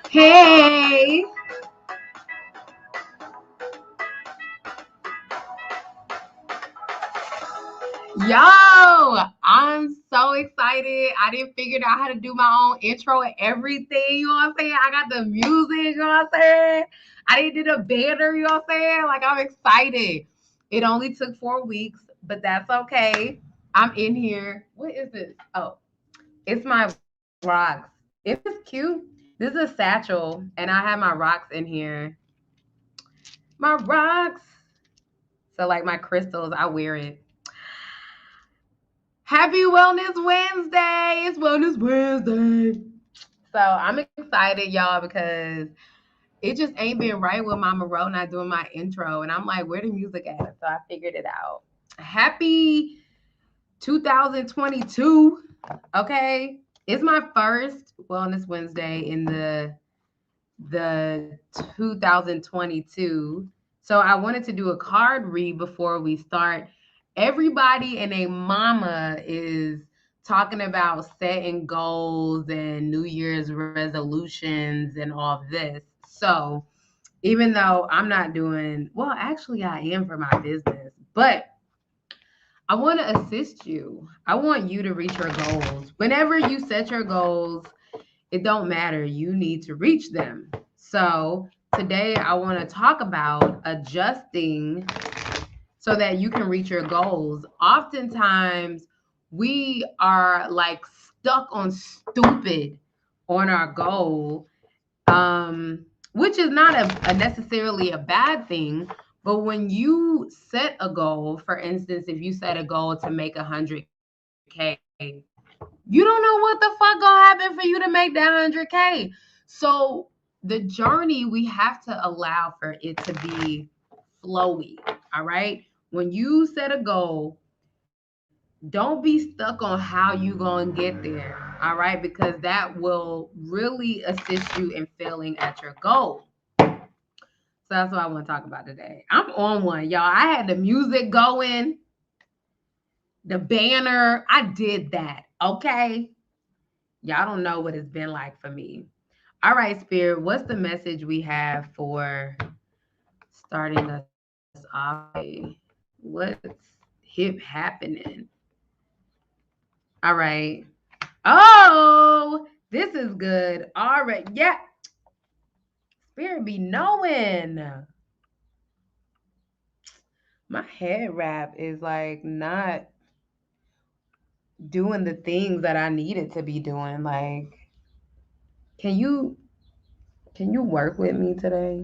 Hey, yo, I'm so excited. I didn't figure out how to do my own intro and everything. You know what I'm saying? I got the music, you know what I'm saying? I didn't do the banner, you know what I'm saying? Like, I'm excited. It only took 4 weeks, but that's okay. I'm in here. What is this? Oh, it's my rocks. It's cute. This is a satchel, and I have my rocks in here. My rocks. So, like my crystals, I wear it. Happy Wellness Wednesday. It's Wellness Wednesday. So I'm excited, y'all, because it just ain't been right with Mama Ro not doing my intro. And I'm like, where the music at? So I figured it out. Happy 2022. Okay. It's my first Wellness Wednesday in the 2022. So I wanted to do a card read before we start. Everybody and a mama is talking about setting goals and New Year's resolutions and all this. So even though I'm not doing well, actually I am for my business, but I want to assist you. I want you to reach your goals. Whenever you set your goals, it don't matter. You need to reach them. So today I want to talk about adjusting so that you can reach your goals. Oftentimes we are like stuck on stupid on our goal, which is not a necessarily a bad thing. But when you set a goal, for instance, if you set a goal to make 100K, you don't know what the fuck gonna happen for you to make that 100K. So the journey, we have to allow for it to be flowy. All right. When you set a goal, don't be stuck on how you gonna get there. All right, because that will really assist you in failing at your goal. So that's what I want to talk about today. I'm on one, y'all. I had the music going, the banner. I did that. Okay. Y'all don't know what it's been like for me. All right, Spirit, what's the message we have for starting us off today? What's hip happening? All right. Oh, this is good. All right. Yeah. Spirit be knowing. My head wrap is like not doing the things that I needed to be doing. Like, can you work with me today?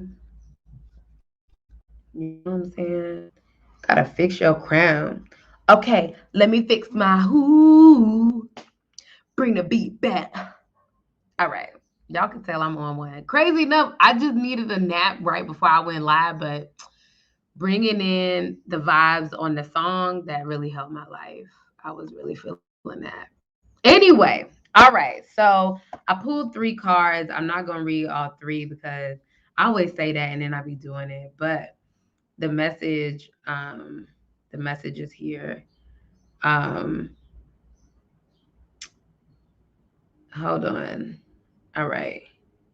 You know what I'm saying? Gotta fix your crown. Okay, let me fix my who. Bring the beat back. All right. Y'all can tell I'm on one. Crazy enough, I just needed a nap right before I went live, but bringing in the vibes on the song, that really helped my life. I was really feeling that. Anyway, all right. So I pulled 3 cards. I'm not going to read all 3 because I always say that and then I be doing it. But the message is here. Um, hold on. All right.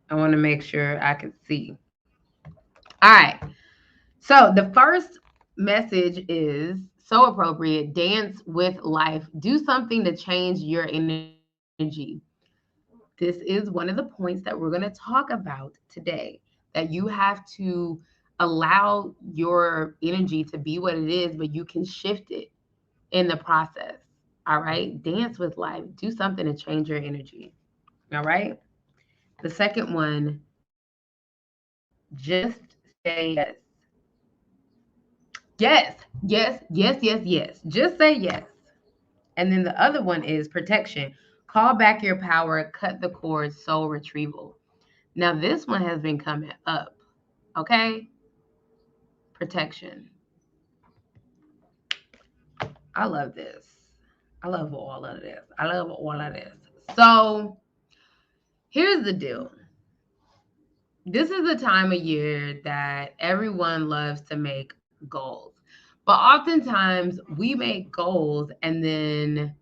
I want to make sure I can see. All right. So the first message is so appropriate. Dance with life. Do something to change your energy. This is one of the points that we're going to talk about today. That you have to allow your energy to be what it is, but you can shift it in the process. All right. Dance with life. Do something to change your energy. All right. The second one, just say yes. Yes, yes, yes, yes, yes. Just say yes. And then the other one is protection. Call back your power, cut the cord, soul retrieval. Now, this one has been coming up. Okay? Protection. I love this. I love all of this. I love all of this. So, here's the deal. This is the time of year that everyone loves to make goals. But oftentimes we make goals and then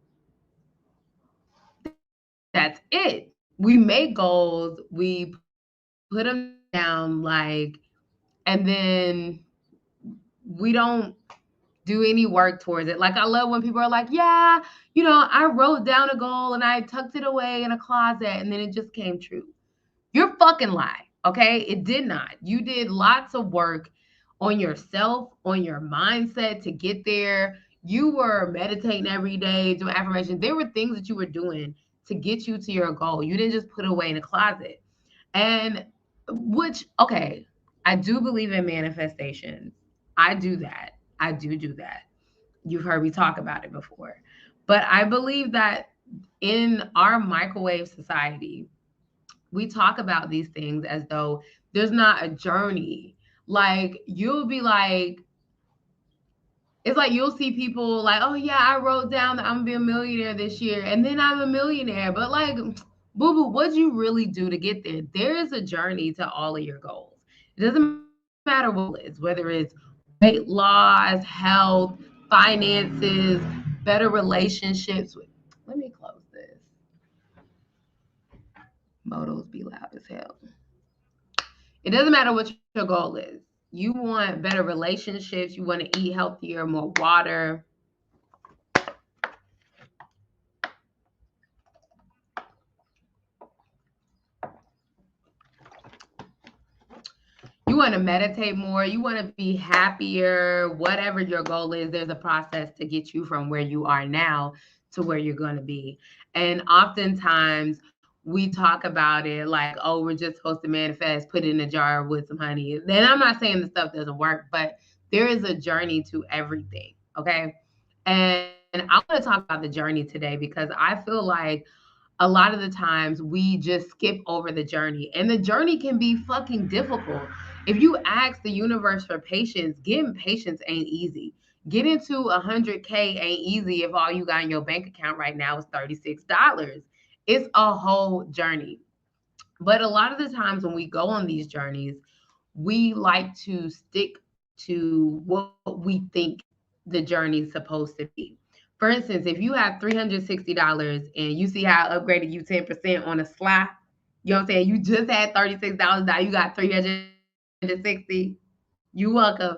that's it. We make goals, we put them down, and then we don't do any work towards it. Like, I love when people are like, yeah, I wrote down a goal and I tucked it away in a closet and then it just came true. You're fucking lie, okay? It did not. You did lots of work on yourself, on your mindset to get there. You were meditating every day, doing affirmations. There were things that you were doing to get you to your goal. You didn't just put it away in a closet. And which, okay, I do believe in manifestations. I do that. I do that. You've heard me talk about it before. But I believe that in our microwave society, we talk about these things as though there's not a journey. Like, you'll be like, it's like you'll see people like, oh yeah, I wrote down that I'm gonna be a millionaire this year, and then I'm a millionaire. But like, boo boo, what'd you really do to get there? There is a journey to all of your goals. It doesn't matter what it is, whether it's weight loss, health, finances, better relationships. Let me close this. Motos be loud as hell. It doesn't matter what your goal is. You want better relationships, you want to eat healthier, more water. You want to meditate more, you want to be happier, whatever your goal is, there's a process to get you from where you are now to where you're going to be. And oftentimes we talk about it like, oh, we're just supposed to manifest, put it in a jar with some honey. And I'm not saying the stuff doesn't work, but there is a journey to everything. Okay. And I want to talk about the journey today because I feel like a lot of the times we just skip over the journey, and the journey can be fucking difficult. If you ask the universe for patience, getting patience ain't easy. Getting to 100K ain't easy if all you got in your bank account right now is $36. It's a whole journey. But a lot of the times when we go on these journeys, we like to stick to what we think the journey is supposed to be. For instance, if you have $360 and you see how I upgraded you 10% on a sly, you know what I'm saying? You just had $36, now you got 360. You welcome.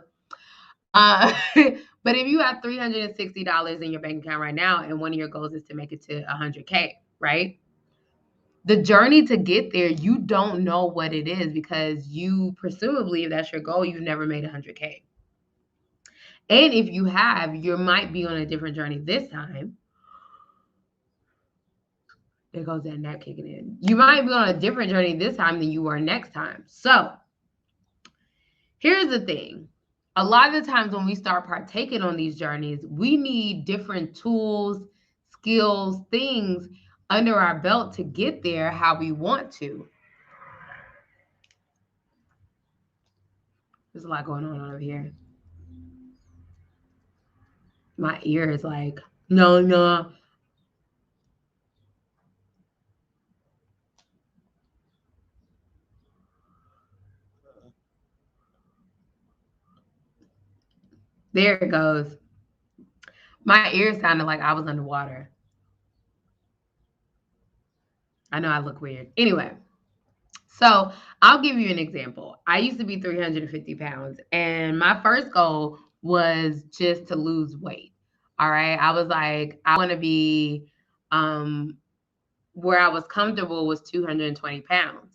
Uh, but if you have $360 in your bank account right now and one of your goals is to make it to 100K, right? The journey to get there, you don't know what it is because you presumably, if that's your goal, you've never made 100K. And if you have, you might be on a different journey this time. There goes that nap kicking in. You might be on a different journey this time than you were next time. So here's the thing. A lot of the times when we start partaking on these journeys, we need different tools, skills, things under our belt to get there how we want to. There's a lot going on over here. My ear is like, no, no. There it goes. My ear sounded like I was underwater. I know I look weird. Anyway, so I'll give you an example. I used to be 350 pounds, and my first goal was just to lose weight. All right. I was like, I want to be where I was comfortable was 220 pounds.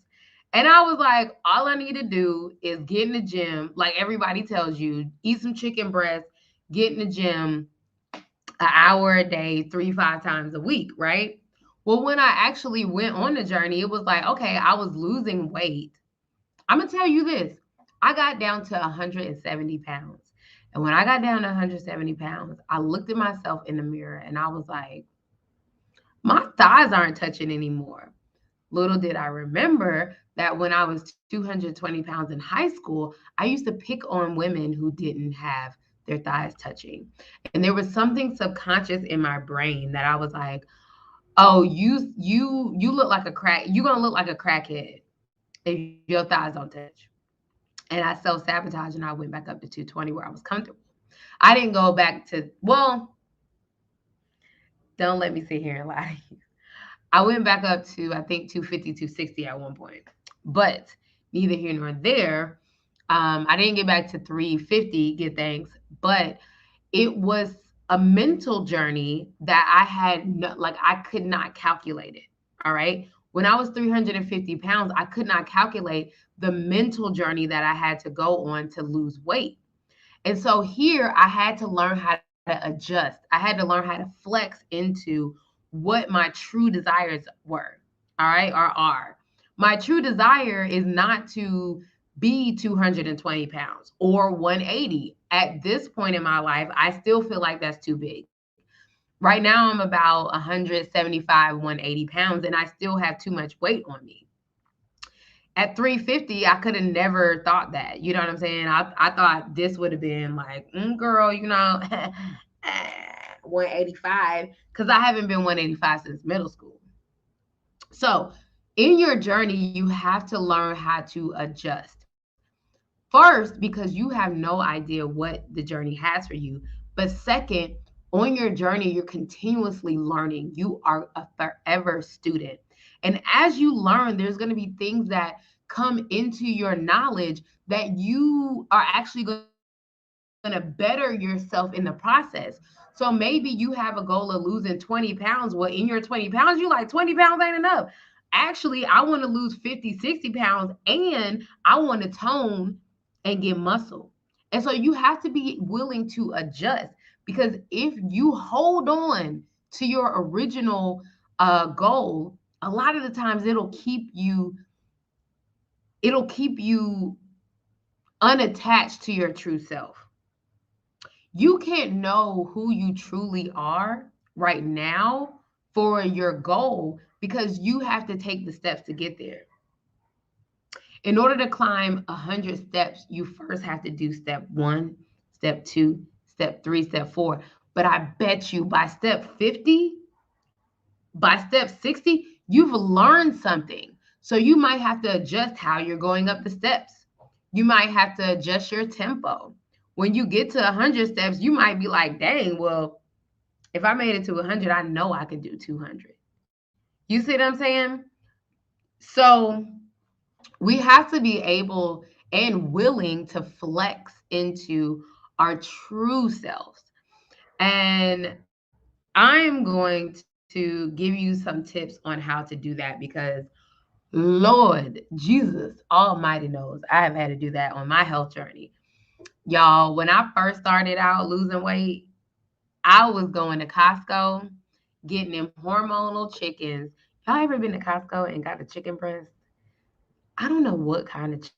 And I was like, all I need to do is get in the gym, like everybody tells you, eat some chicken breast, get in the gym an hour a day, 3, 5 times a week, right? Well, when I actually went on the journey, it was like, okay, I was losing weight. I'm going to tell you this. I got down to 170 pounds. And when I got down to 170 pounds, I looked at myself in the mirror and I was like, my thighs aren't touching anymore. Little did I remember that when I was 220 pounds in high school, I used to pick on women who didn't have their thighs touching. And there was something subconscious in my brain that I was like, oh, you look like a crack, you're gonna look like a crackhead if your thighs don't touch. And I self-sabotaged and I went back up to 220 where I was comfortable. I didn't go back to, well, don't let me sit here and lie. I went back up to, I think, 250, 260 at one point. But neither here nor there. I didn't get back to 350, get thanks, but it was a mental journey that I had, no, like, I could not calculate it. All right. When I was 350 pounds, I could not calculate the mental journey that I had to go on to lose weight. And so here I had to learn how to adjust. I had to learn how to flex into what my true desires were. All right, or are. My true desire is not to be 220 pounds or 180. At this point in my life, I still feel like that's too big. Right now, I'm about 175, 180 pounds, and I still have too much weight on me. At 350, I could have never thought that. You know what I'm saying? I thought this would have been like, girl, 185, because I haven't been 185 since middle school. So in your journey, you have to learn how to adjust. First, because you have no idea what the journey has for you. But second, on your journey, you're continuously learning. You are a forever student. And as you learn, there's going to be things that come into your knowledge that you are actually going to better yourself in the process. So maybe you have a goal of losing 20 pounds. Well, in your 20 pounds, you like 20 pounds ain't enough. Actually, I want to lose 50, 60 pounds and I want to tone and get muscle. And so you have to be willing to adjust, because if you hold on to your original goal, a lot of the times it'll keep you unattached to your true self. You can't know who you truly are right now for your goal because you have to take the steps to get there. In order to climb 100 steps, you first have to do step 1, step 2, step 3, step 4. But I bet you by step 50, by step 60, you've learned something. So you might have to adjust how you're going up the steps. You might have to adjust your tempo. When you get to 100 steps, you might be like, dang, well, if I made it to 100, I know I can do 200. You see what I'm saying? So we have to be able and willing to flex into our true selves. And I'm going to give you some tips on how to do that, because Lord Jesus Almighty knows I have had to do that on my health journey. Y'all, when I first started out losing weight, I was going to Costco, getting them hormonal chickens. Y'all ever been to Costco and got a chicken breast? I don't know what kind of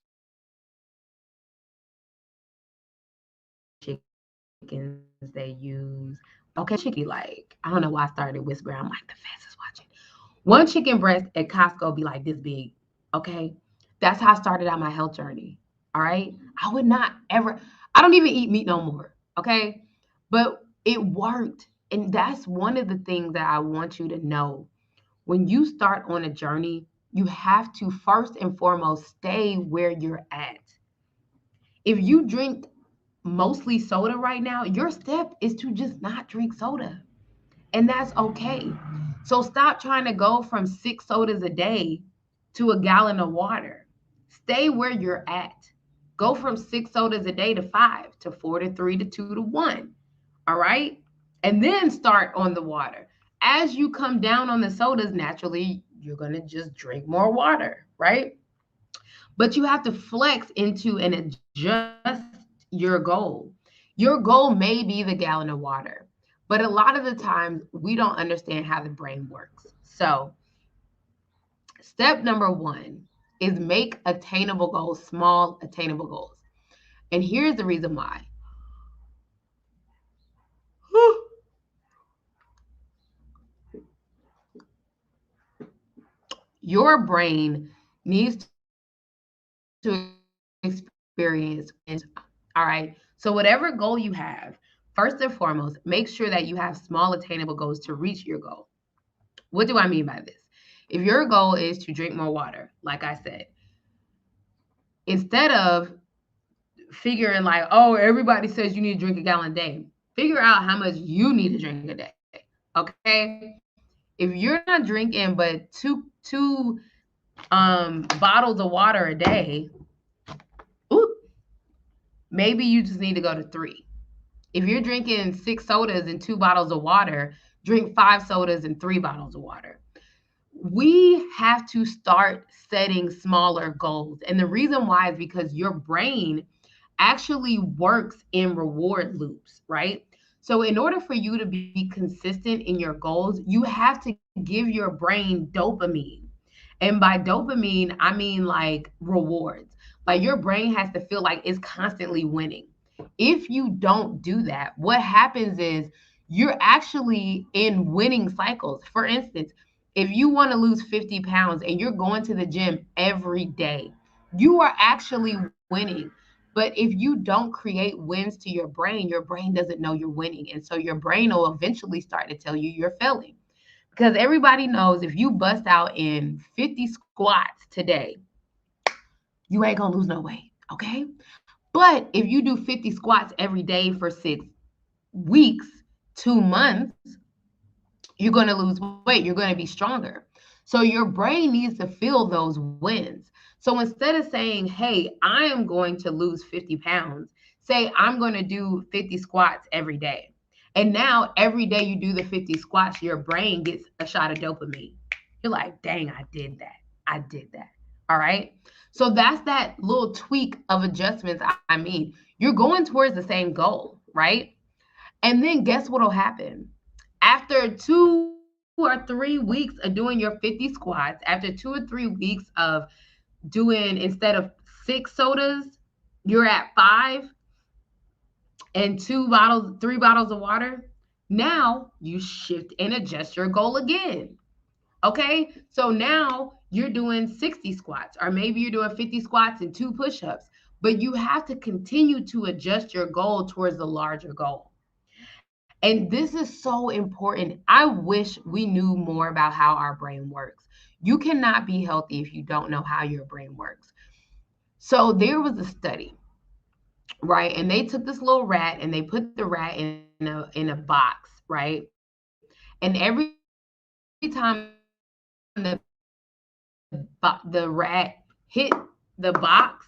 chickens they use. Okay, chicken, like, I don't know why I started whispering. I'm like, the fans is watching. One chicken breast at Costco be like this big. Okay. That's how I started out my health journey. All right. I would not ever, I don't even eat meat no more. Okay. But it worked. And that's one of the things that I want you to know. When you start on a journey, you have to first and foremost stay where you're at. If you drink mostly soda right now, your step is to just not drink soda. And that's okay. So stop trying to go from 6 sodas a day to a gallon of water. Stay where you're at. Go from 6 sodas a day to 5, to 4, to 3, to 2, to 1. All right. And then start on the water. As you come down on the sodas, naturally, you're going to just drink more water, right? But you have to flex into and adjust your goal. Your goal may be the gallon of water, but a lot of the times we don't understand how the brain works. So, step number 1 is make attainable goals, small attainable goals. And here's the reason why. Your brain needs to experience. All right. So, whatever goal you have, first and foremost, make sure that you have small attainable goals to reach your goal. What do I mean by this? If your goal is to drink more water, like I said, instead of figuring like, oh, everybody says you need to drink a gallon a day. Figure out how much you need to drink a day. Okay? If you're not drinking but two bottles of water a day, ooh, maybe you just need to go to 3. If you're drinking 6 sodas and 2 bottles of water, drink 5 sodas and 3 bottles of water. We have to start setting smaller goals. And the reason why is because your brain actually works in reward loops, right? So, in order for you to be consistent in your goals, you have to give your brain dopamine. And by dopamine, I mean like rewards. Like your brain has to feel like it's constantly winning. If you don't do that, what happens is you're actually in winning cycles. For instance, if you want to lose 50 pounds and you're going to the gym every day, you are actually winning. But if you don't create wins to your brain doesn't know you're winning. And so your brain will eventually start to tell you you're failing. Because everybody knows if you bust out in 50 squats today, you ain't gonna lose no weight. Okay. But if you do 50 squats every day for 6 weeks, 2 months, you're going to lose weight. You're going to be stronger. So your brain needs to feel those wins. So instead of saying, hey, I am going to lose 50 pounds, say, I'm going to do 50 squats every day. And now every day you do the 50 squats, your brain gets a shot of dopamine. You're like, dang, I did that. I did that. All right. So that's that little tweak of adjustments. I mean, you're going towards the same goal, right? And then guess what'll happen? After 2 or 3 weeks of doing your 50 squats, after 2 or 3 weeks of doing instead of 6 sodas, you're at 5 and 2 bottles, 3 bottles of water. Now you shift and adjust your goal again. Okay. So now you're doing 60 squats, or maybe you're doing 50 squats and 2 push-ups, but you have to continue to adjust your goal towards the larger goal. And this is so important. I wish we knew more about how our brain works. You cannot be healthy if you don't know how your brain works. So there was a study, right? And they took this little rat and they put the rat in a box, right? And every time the rat hit the box,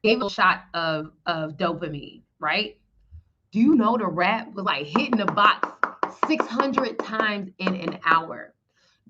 gave a shot of dopamine, right? Do you know the rat was like hitting the box 600 times in an hour?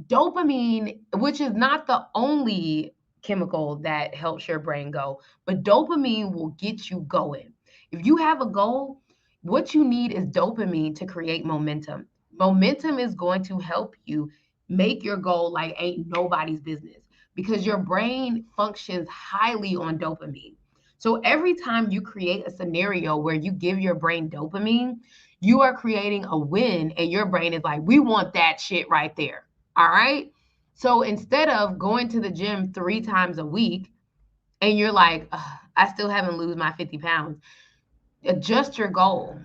Dopamine, which is not the only chemical that helps your brain go, but dopamine will get you going. If you have a goal, what you need is dopamine to create momentum. Momentum is going to help you make your goal like ain't nobody's business because your brain functions highly on dopamine. So every time you create a scenario where you give your brain dopamine, you are creating a win, and your brain is like, we want that shit right there. All right. So instead of going to the gym 3 times a week and you're like, I still haven't lose my 50 pounds, adjust your goal.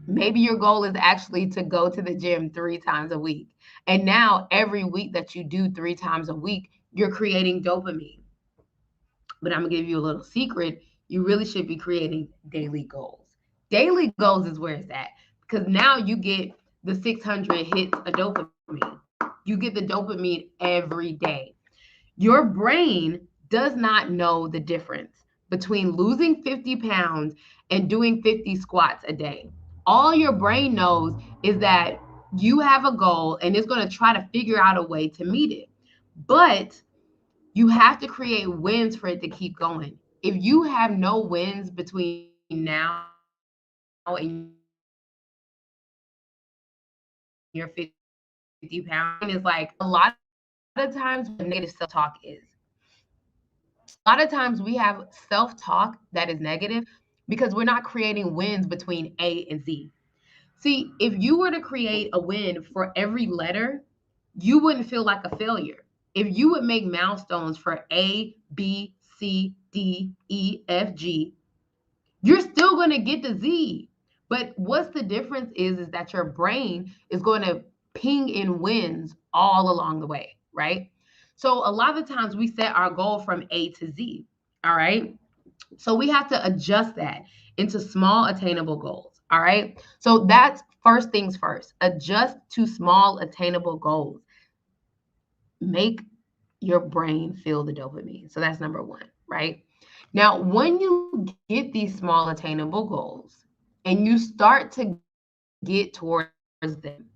Maybe your goal is actually to go to the gym 3 times a week. And now every week that you do 3 times a week, you're creating dopamine. But I'm going to give you a little secret. You really should be creating daily goals. Daily goals is where it's at because now you get the 600 hits of dopamine. You get the dopamine every day. Your brain does not know the difference between losing 50 pounds and doing 50 squats a day. All your brain knows is that you have a goal and it's going to try to figure out a way to meet it. But you have to create wins for it to keep going. If you have no wins between now and your 50 pounds, it's like a lot of times what negative self-talk is. A lot of times we have self-talk that is negative because we're not creating wins between A and Z. See, if you were to create a win for every letter, you wouldn't feel like a failure. If you would make milestones for A, B, C, D, E, F, G, you're still going to get the Z. But what's the difference is that your brain is going to ping in wins all along the way, right? So a lot of times we set our goal from A to Z, all right? So we have to adjust that into small attainable goals. All right. So that's first things first. Adjust to small attainable goals. Make your brain feel the dopamine. So that's number one, right? Now, when you get these small attainable goals and you start to get towards them,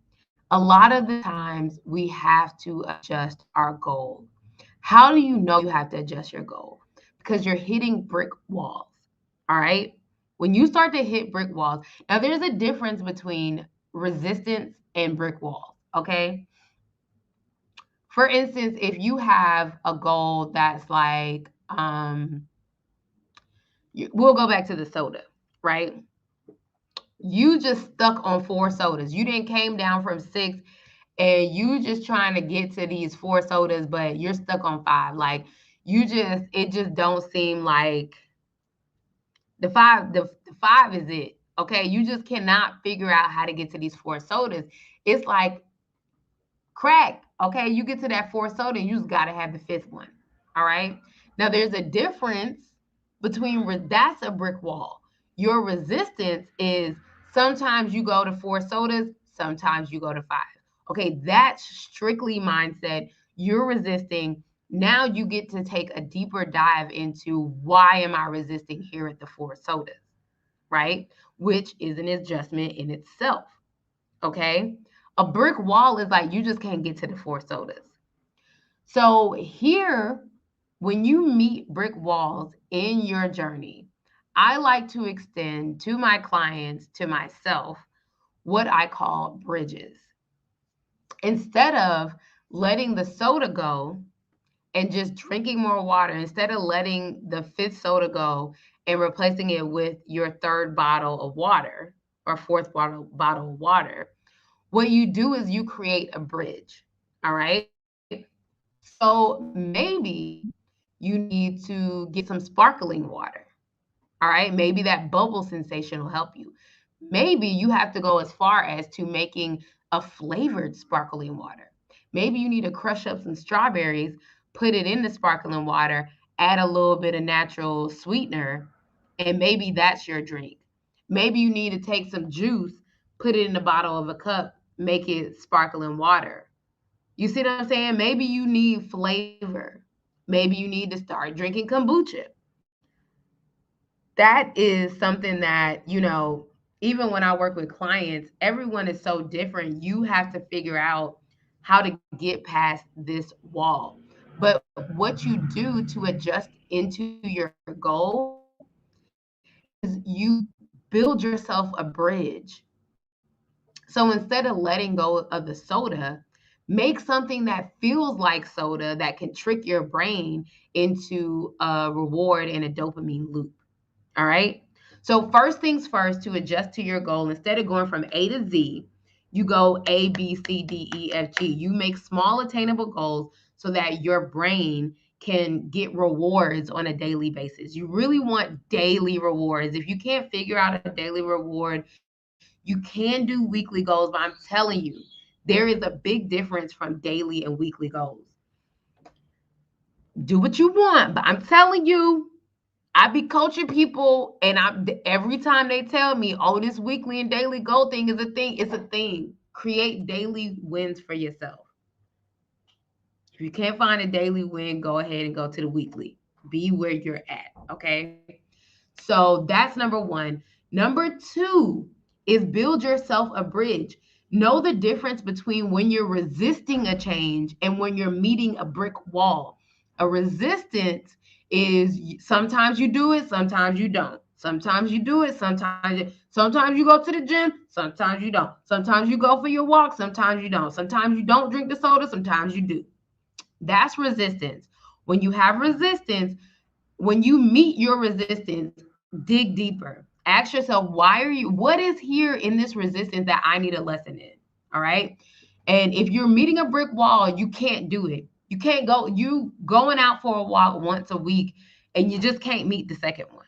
a lot of the times we have to adjust our goal. How do you know you have to adjust your goal? Because you're hitting brick walls. All right. When you start to hit brick walls, now there's a difference between resistance and brick walls. Okay. For instance, if you have a goal that's like, we'll go back to the soda, right? You just stuck on 4 sodas. You didn't came down from 6 and you just trying to get to these 4 sodas, but you're stuck on 5. Like it just don't seem like the 5 is it. Okay. You just cannot figure out how to get to these 4 sodas. It's like crack. Okay. You get to that 4 soda and you just got to have the 5th one. All right. Now there's a difference between that's a brick wall. Your resistance is sometimes you go to 4 sodas, sometimes you go to 5. Okay, that's strictly mindset. You're resisting. Now you get to take a deeper dive into why am I resisting here at the 4 sodas, right? Which is an adjustment in itself. Okay. A brick wall is like you just can't get to the 4 sodas. So here, when you meet brick walls in your journey, I like to extend to my clients, to myself, what I call bridges. Instead of letting the soda go and just drinking more water, instead of letting the 5th soda go and replacing it with your 3rd bottle of water or 4th bottle of water, what you do is you create a bridge. All right. So maybe you need to get some sparkling water. All right. Maybe that bubble sensation will help you. Maybe you have to go as far as to making a flavored sparkling water. Maybe you need to crush up some strawberries, put it in the sparkling water, add a little bit of natural sweetener, and maybe that's your drink. Maybe you need to take some juice, put it in the bottle of a cup, make it sparkling water. You see what I'm saying? Maybe you need flavor. Maybe you need to start drinking kombucha. That is something that, even when I work with clients, everyone is so different. You have to figure out how to get past this wall. But what you do to adjust into your goal is you build yourself a bridge. So instead of letting go of the soda, make something that feels like soda that can trick your brain into a reward and a dopamine loop. All right. So, first things first, to adjust to your goal, instead of going from A to Z, you go A, B, C, D, E, F, G. You make small, attainable goals so that your brain can get rewards on a daily basis. You really want daily rewards. If you can't figure out a daily reward, you can do weekly goals, but I'm telling you, there is a big difference from daily and weekly goals. Do what you want, but I'm telling you, I be coaching people, and every time they tell me, "Oh, this weekly and daily goal thing is a thing," it's a thing. Create daily wins for yourself. If you can't find a daily win, go ahead and go to the weekly. Be where you're at. Okay. So that's number one. Number two is build yourself a bridge. Know the difference between when you're resisting a change and when you're meeting a brick wall. A resistance is sometimes you do it, sometimes you don't. Sometimes you do it, sometimes you go to the gym, sometimes you don't. Sometimes you go for your walk, sometimes you don't. Sometimes you don't drink the soda, sometimes you do. That's resistance. When you have resistance, when you meet your resistance, dig deeper. Ask yourself, what is here in this resistance that I need a lesson in? All right. And if you're meeting a brick wall, you can't do it. You can't you going out for a walk once a week and you just can't meet the second one.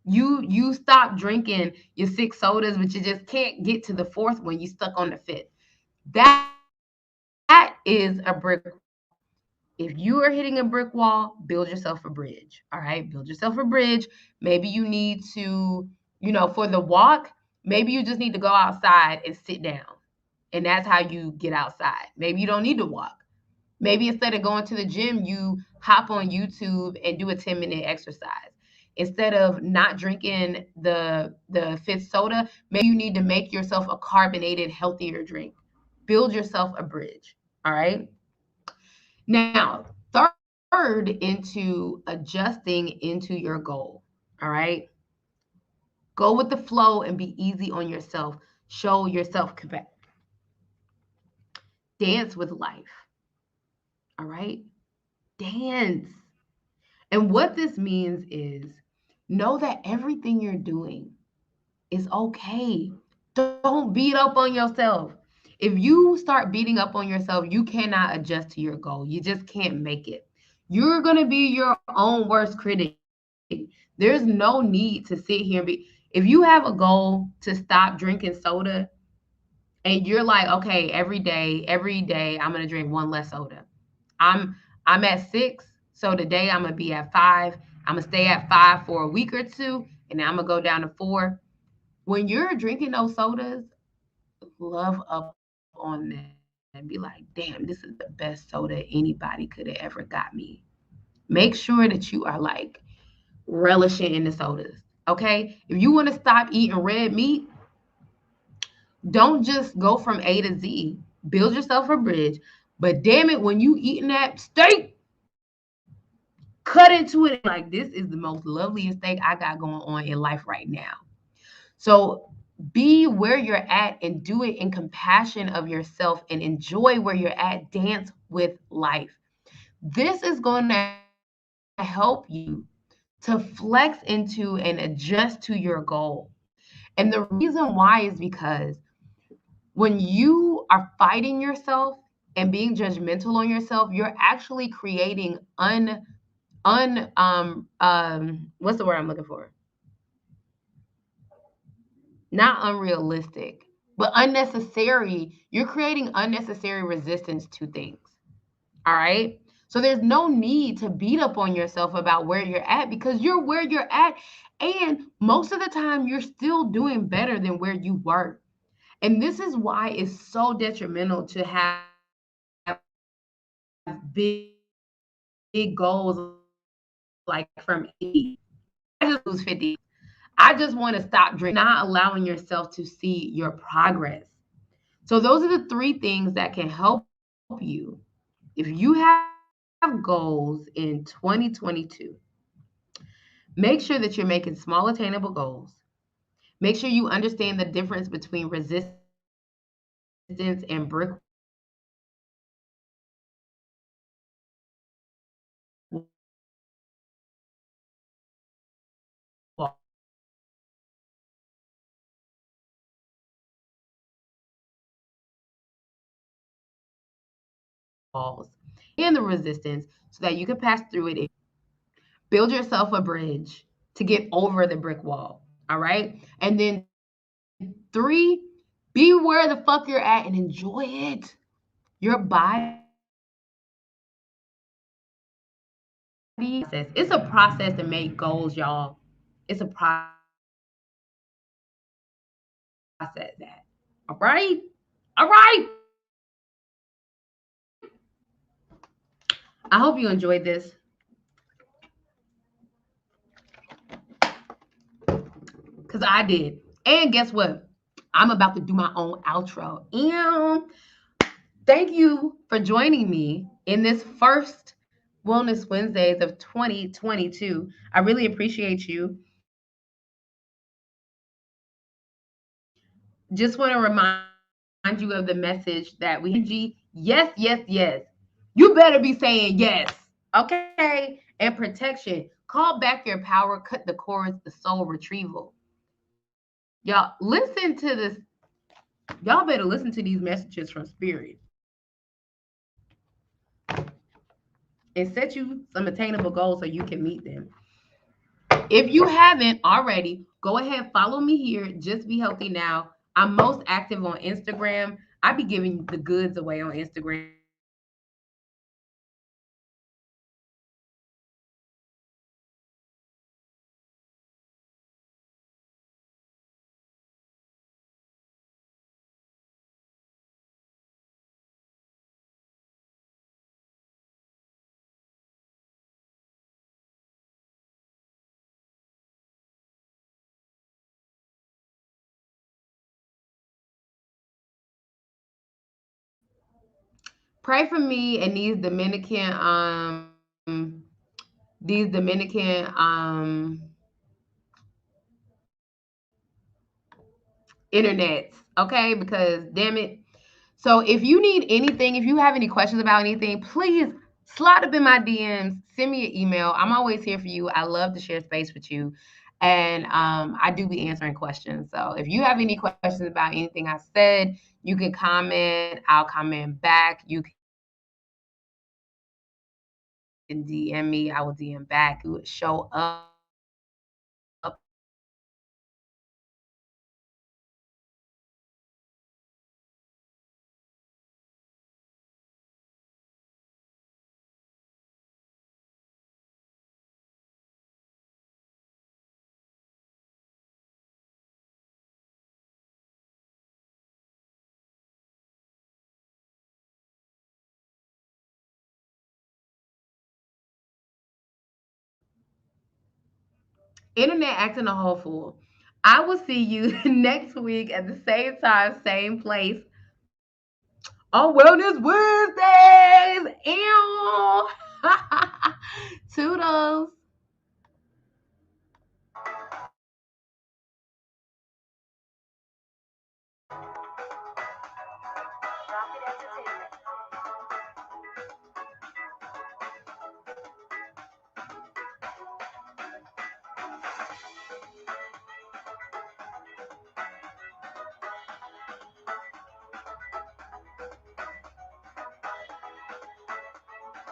You stop drinking your 6 sodas, but you just can't get to the 4th one. You stuck on the 5th. That is a brick wall. If you are hitting a brick wall, build yourself a bridge. All right, build yourself a bridge. Maybe you need to, for the walk, maybe you just need to go outside and sit down. And that's how you get outside. Maybe you don't need to walk. Maybe instead of going to the gym, you hop on YouTube and do a 10-minute exercise. Instead of not drinking the fifth soda, maybe you need to make yourself a carbonated, healthier drink. Build yourself a bridge. All right. Now, third, into adjusting into your goal. All right. Go with the flow and be easy on yourself. Show yourself compassion. Dance with life. All right. Dance. And what this means is know that everything you're doing is okay. Don't beat up on yourself. If you start beating up on yourself, you cannot adjust to your goal. You just can't make it. You're going to be your own worst critic. There's no need to sit here and be. If you have a goal to stop drinking soda and you're like, okay, every day I'm going to drink one less soda. I'm at 6, so today I'm gonna be at 5. I'm gonna stay at 5 for a week or two, and then I'm gonna go down to 4. When you're drinking those sodas, love up on them and be like, damn, this is the best soda anybody could have ever got me. Make sure that you are like relishing in the sodas. Okay? If you want to stop eating red meat, don't just go from A to Z. Build yourself a bridge. But damn it, when you eating that steak, cut into it like this is the most loveliest thing I got going on in life right now. So be where you're at and do it in compassion of yourself and enjoy where you're at. Dance with life. This is going to help you to flex into and adjust to your goal. And the reason why is because when you are fighting yourself and being judgmental on yourself, you're actually creating what's the word I'm looking for? Not unrealistic, but unnecessary. You're creating unnecessary resistance to things. All right. So there's no need to beat up on yourself about where you're at because you're where you're at. And most of the time, you're still doing better than where you were. And this is why it's so detrimental to have big goals like from 80. I just lose 50. I just want to stop drinking, not allowing yourself to see your progress. So those are the 3 things that can help you. If you have goals in 2022, make sure that you're making small attainable goals. Make sure you understand the difference between resistance and brick walls. And the resistance so that you can pass through it and build yourself a bridge. Build yourself a bridge to get over the brick wall. All right. And then 3, be where the fuck you're at and enjoy it. Your body is a process. It's a process to make goals, y'all. It's a process that. All right. All right. I hope you enjoyed this because I did. And guess what? I'm about to do my own outro. And thank you for joining me in this first Wellness Wednesdays of 2022. I really appreciate you. Just want to remind you of the message that we have energy. Yes, yes, yes. You better be saying yes. Okay. And protection. Call back your power, cut the cords, the soul retrieval. Y'all listen to this. Y'all better listen to these messages from Spirit and set you some attainable goals so you can meet them. If you haven't already, go ahead, follow me here. Just Be Healthy Now. I'm most active on Instagram. I be giving the goods away on Instagram. So make sure you follow me. Pray for me and these Dominican internets, okay? Because damn it. So if you need anything, if you have any questions about anything, please slide up in my DMs, send me an email. I'm always here for you. I love to share space with you. And I do be answering questions. So if you have any questions about anything I said, you can comment. I'll comment back. You can DM me. I will DM back. You would show up. Internet acting a whole fool. I will see you next week at the same time, same place on Wellness Wednesdays. Ew.